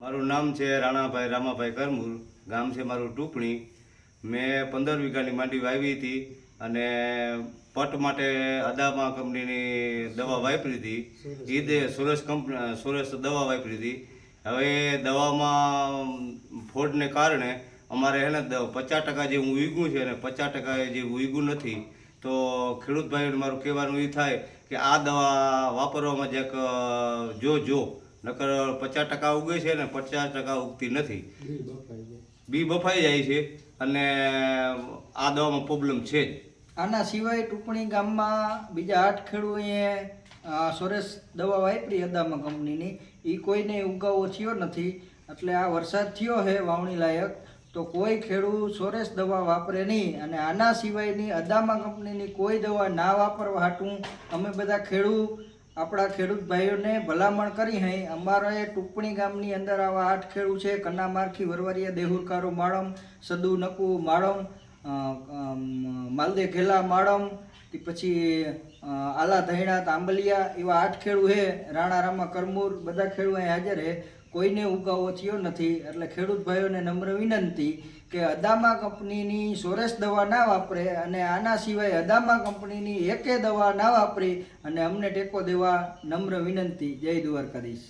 મારું નામ છે રાણાભાઈ રામાભાઈ કરમુર, ગામ છે મારું ટુકણી। મેં 15 વીઘાની માંડવી વાવી હતી અને પટ માટે અદામા કંપનીની દવા વાપરી હતી। ઈદે સુરેશ દવા વાપરી હતી। હવે દવામાં ફોડને કારણે અમારે હે ને 50% જેવું ઉગ્યું છે અને 50% જેવું ઉગ્યું નથી। તો ખેડૂત ભાઈઓને મારું કહેવાનું એ થાય કે આ દવા વાપરવામાં જ જો નકર 50% ઉગે છે ને 50% ઉગતી નથી, બી બફાઈ જાય છે અને આ દવામાં પ્રોબ્લેમ છે જ। આના સિવાય ટુકણી ગામમાં બીજા 8 ખેડૂતોએ સોરેસ દવા વાપરી અદામા કંપનીની, એ કોઈને ઉગાવો થયો નથી। એટલે આ વરસાદ થયો છે વાવણી લાયક, તો કોઈ ખેડૂત સોરેસ દવા વાપરે નહીં અને આના સિવાયની અદામા કંપનીની કોઈ દવા ના વાપરવા હાટું અમે બધા આપણા ખેડૂત ભાઈઓને ભલામણ કરી હૈ। અમારા ટુકણી ગામની અંદર આવા 8 ખેડૂત છે, કન્ના મારખી, વરવારિયા, દેહુરકારો માળમ, સદુ નકુ માળમ, માલદે ઘેલા માળમ, પછી આલા ધૈણા તાંબલિયા, એવા 8 ખેડૂત છે। રાણા રામા કરમુર બધા ખેડૂત અહીં હાજર છે, કોઈને ઉગાવો થયો નથી। એટલે ખેડૂત ભાઈઓને નમ્ર વિનંતી કે અદામા કંપનીની સોરેસ દવા ના વાપરે અને આના સિવાય અદામા કંપનીની એકે દવા ના વાપરે અને અમને ટેકો દેવા નમ્ર વિનંતી। જય દ્વારકાધીશ।